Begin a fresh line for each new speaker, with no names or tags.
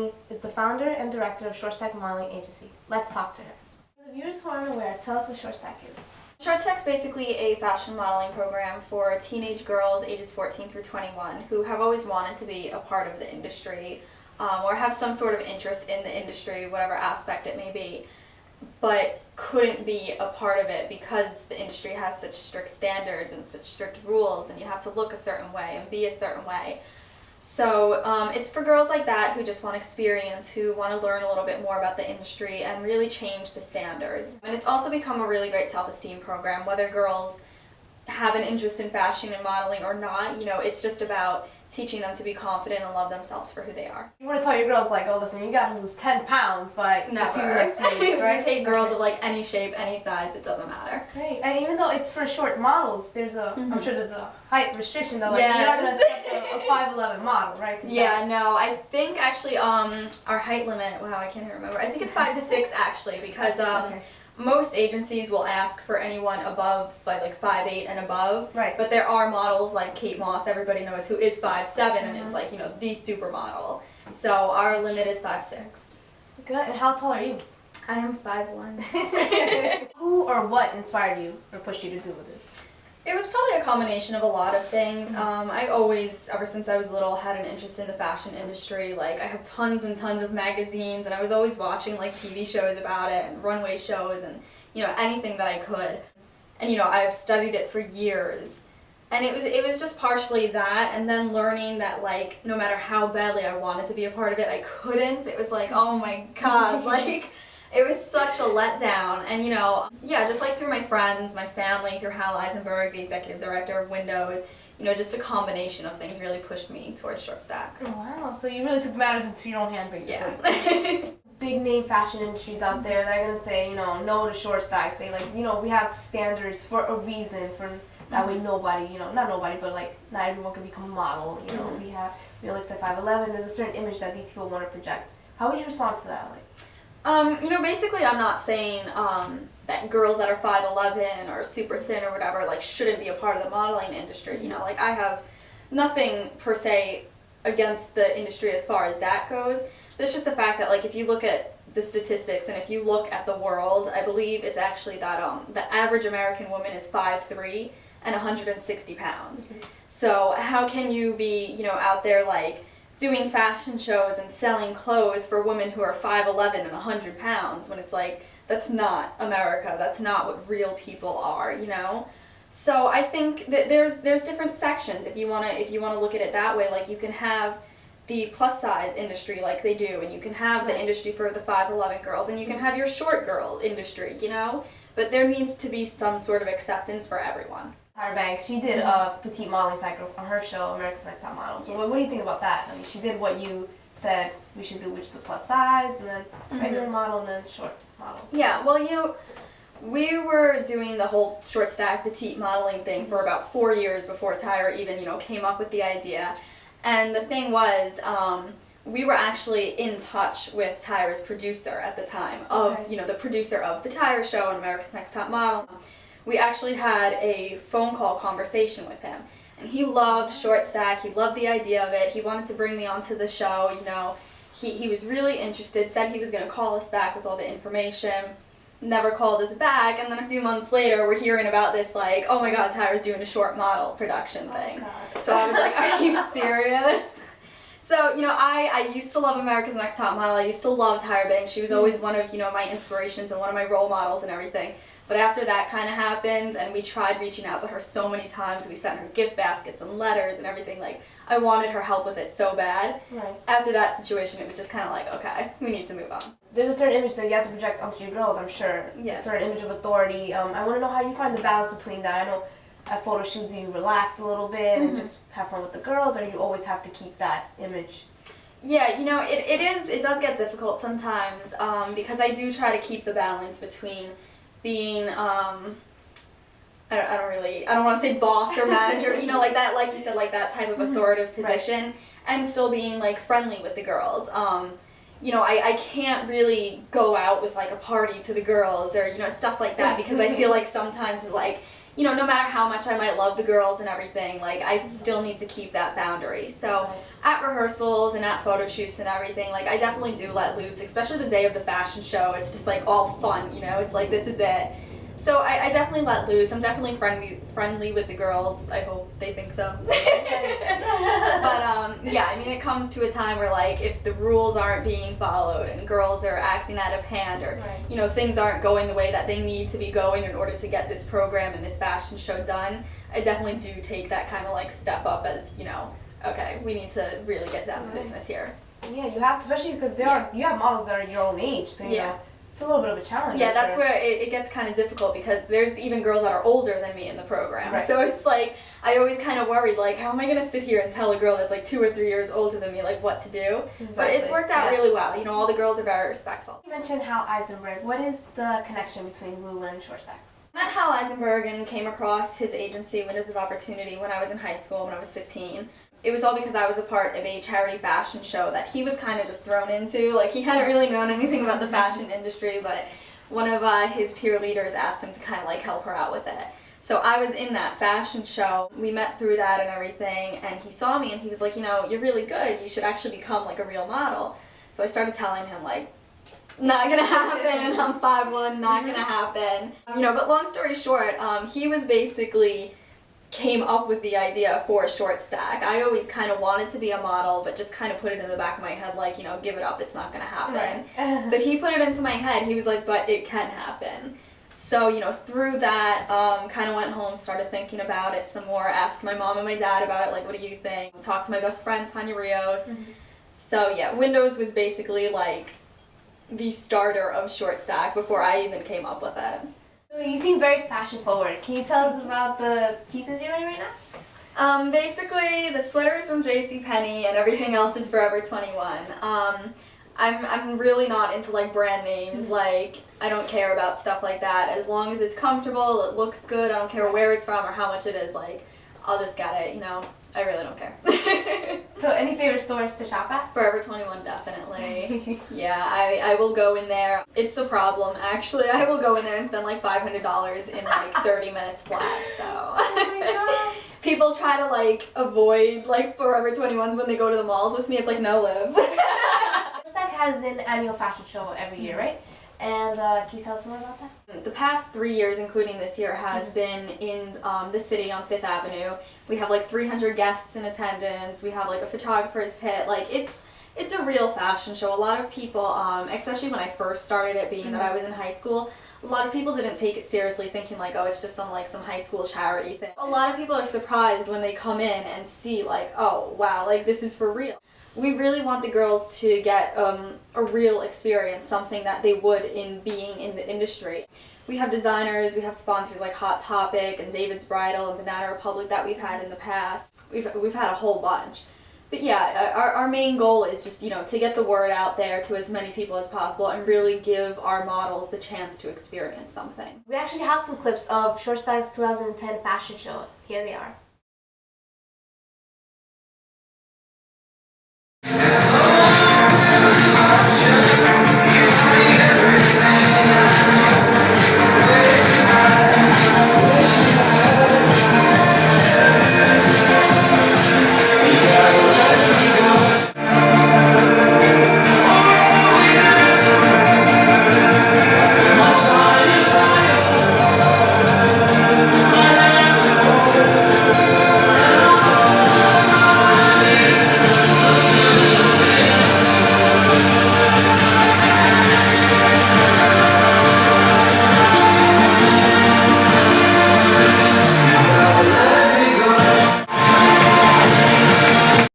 Mignone is the founder and director of Shortstack Modeling Agency. Let's talk to her. For the viewers who aren't aware, tell us what Shortstack is.
Shortstack's basically a fashion modeling program for teenage girls ages 14 through 21 who have always wanted to be a part of the industry or have some sort of interest in the industry, whatever aspect it may be, but couldn't be a part of it because the industry has such strict standards and such strict rules, and you have to look a certain way and be a certain way. So it's for girls like that who just want experience, who want to learn a little bit more about the industry and really change the standards. And it's also become a really great self-esteem program, whether girls have an interest in fashion and modeling or not. You know, it's just about teaching them to be confident and love themselves for who they are.
You want to tell your girls, like, oh, listen, you got to lose 10 pounds by a few next weeks, right?
You take girls of, like, any shape, any size, it doesn't matter.
Right, and even though it's for short models, there's a, I'm sure there's a height restriction, though. Like,
Yes.
you're not going to accept a 5'11" model, right?
Yeah, no, I think actually our height limit, wow, I can't even remember. I think it's 5'6" actually, because
okay.
most agencies will ask for anyone above like 5'8" and above.
Right.
But there are models like Kate Moss, everybody knows, who is 5'7" and is like, you know, the supermodel. So our limit is 5'6".
Good, and how tall are you?
I am 5'1".
Who or what inspired you or pushed you to do this?
It was probably a combination of a lot of things. I always, ever since I was little, had an interest in the fashion industry. Like, I have tons and tons of magazines, and I was always watching like TV shows about it and runway shows and, you know, anything that I could. And, you know, I've studied it for years. And it was just partially that, and then learning that, like, no matter how badly I wanted to be a part of it, I couldn't. It was like, oh my God, like, it was such a letdown. And, you know, yeah, just like through my friends, my family, through Hal Eisenberg, the executive director of Windows, you know, just a combination of things really pushed me towards Shortstack.
Oh, wow, so you really took matters into your own hand, basically.
Yeah.
Big name fashion industries out there, they're going to say, you know, no to Shortstack, say, like, you know, we have standards for a reason, for that way nobody, you know, not nobody, but like, not everyone can become a model, you know, we have, you know, like, say 5'11", there's a certain image that these people want to project. How would you respond to that? Like,
you know, basically I'm not saying that girls that are 5'11" or super thin or whatever, like, shouldn't be a part of the modeling industry. You know, like, I have nothing per se against the industry as far as that goes. It's just the fact that, like, if you look at the statistics and if you look at the world, I believe it's actually that the average American woman is 5'3" and 160 pounds. So how can you be, you know, out there, like, doing fashion shows and selling clothes for women who are 5'11" and 100 pounds when it's like, that's not America, that's not what real people are, you know? So I think that there's different sections if you wanna look at it that way. Like, you can have the plus size industry like they do, and you can have the industry for the 5'11" girls, and you can have your short girl industry, you know? But there needs to be some sort of acceptance for everyone.
Tyra Banks, she did a petite modeling cycle on her show, America's Next Top Model. So what do you think about that? I mean, she did what you said we should do, which is the plus size, and then regular model, and then short model.
Yeah, well, you know, we were doing the whole Shortstack petite modeling thing for about 4 years before Tyra even, you know, came up with the idea. And the thing was, we were actually in touch with Tyra's producer at the time of, you know, the producer of the Tyra show and America's Next Top Model. We actually had a phone call conversation with him, and he loved Shortstack, he loved the idea of it, he wanted to bring me onto the show, you know, he was really interested, said he was going to call us back with all the information, never called us back, and then a few months later we're hearing about this, like, oh my God, Tyra's doing a short model production thing. So I was like, are you serious? So, you know, I used to love America's Next Top Model, I used to love Tyra Banks, she was always one of, you know, my inspirations and one of my role models and everything. But after that kind of happened, and we tried reaching out to her so many times, we sent her gift baskets and letters and everything, like, I wanted her help with it so bad.
Right.
After that situation, it was just kind of like, okay, we need to move on.
There's a certain image that you have to project onto your girls, I'm sure.
Yes.
A certain image of authority. I want to know how you find the balance between that. I know at photo shoots you relax a little bit and just have fun with the girls, or you always have to keep that image.
Yeah, you know, it does get difficult sometimes, because I do try to keep the balance between being, I don't want to say boss or manager, you know, like that, like you said, like that type of authoritative position, and still being, like, friendly with the girls. You know, I can't really go out with, like, a party to the girls or, you know, stuff like that, because I feel like sometimes, like, you know, no matter how much I might love the girls and everything, like, I still need to keep that boundary. So at rehearsals and at photo shoots and everything, like I definitely do let loose, especially the day of the fashion show. It's just like all fun, you know, it's like this is it. So I definitely let loose. I'm definitely friendly with the girls. I hope they think so. But yeah, I mean, it comes to a time where like if the rules aren't being followed and girls are acting out of hand, or you know, things aren't going the way that they need to be going in order to get this program and this fashion show done, I definitely do take that kind of like step up as, you know, okay, we need to really get down to business here.
Yeah, you have to, especially because you have models that are your own age, so you know. It's a little bit of a challenge.
Yeah, that's where it gets kind of difficult, because there's even girls that are older than me in the program. So it's like, I always kind of worried, like, how am I going to sit here and tell a girl that's like 2 or 3 years older than me, like, what to do? But it's worked out really well. You know, all the girls are very respectful.
You mentioned Hal Eisenberg. What is the connection between Lulu and Shortstack?
I met Hal Eisenberg and came across his agency, Windows of Opportunity, when I was in high school, when I was 15. It was all because I was a part of a charity fashion show that he was kind of just thrown into. Like, he hadn't really known anything about the fashion industry, but one of his peer leaders asked him to kind of like help her out with it. So I was in that fashion show. We met through that and everything, and he saw me and he was like, you know, you're really good. You should actually become like a real model. So I started telling him like, not gonna happen. I'm 5'1", not gonna happen. You know, but long story short, he was basically came up with the idea for Shortstack. I always kind of wanted to be a model, but just kind of put it in the back of my head, like, you know, give it up, it's not gonna happen. So he put it into my head. He was like, but it can happen. So, you know, through that, kind of went home, started thinking about it some more, asked my mom and my dad about it, like, what do you think? Talked to my best friend, Tanya Rios. So yeah, Windows was basically like the starter of Shortstack before I even came up with it.
So you seem very fashion forward. Can you tell us about the pieces you're wearing right now?
Basically, the sweater's from JCPenney and everything else is Forever 21. I'm really not into like brand names. Like, I don't care about stuff like that. As long as it's comfortable, it looks good, I don't care where it's from or how much it is, like, I'll just get it, you know. I really don't care.
So any favorite stores to shop at?
Forever 21, definitely. Yeah, I will go in there. It's a problem, actually. I will go in there and spend like $500 in like 30 minutes flat, so.
Oh my god.
People try to like avoid like Forever 21s when they go to the malls with me. It's like, no, Liv.
Shortstack has an annual fashion show every year, right? And can you tell us more about that?
The past 3 years, including this year, has been in the city on 5th Avenue. We have like 300 guests in attendance. We have like a photographer's pit. Like, it's a real fashion show. A lot of people, especially when I first started it, being that I was in high school, a lot of people didn't take it seriously, thinking like, oh, it's just some high school charity thing. A lot of people are surprised when they come in and see like, oh wow, like this is for real. We really want the girls to get a real experience, something that they would in being in the industry. We have designers, we have sponsors like Hot Topic and David's Bridal and Banana Republic that we've had in the past. We've had a whole bunch. But yeah, our main goal is just, you know, to get the word out there to as many people as possible and really give our models the chance to experience something.
We actually have some clips of Shortstack's 2010 fashion show. Here they are.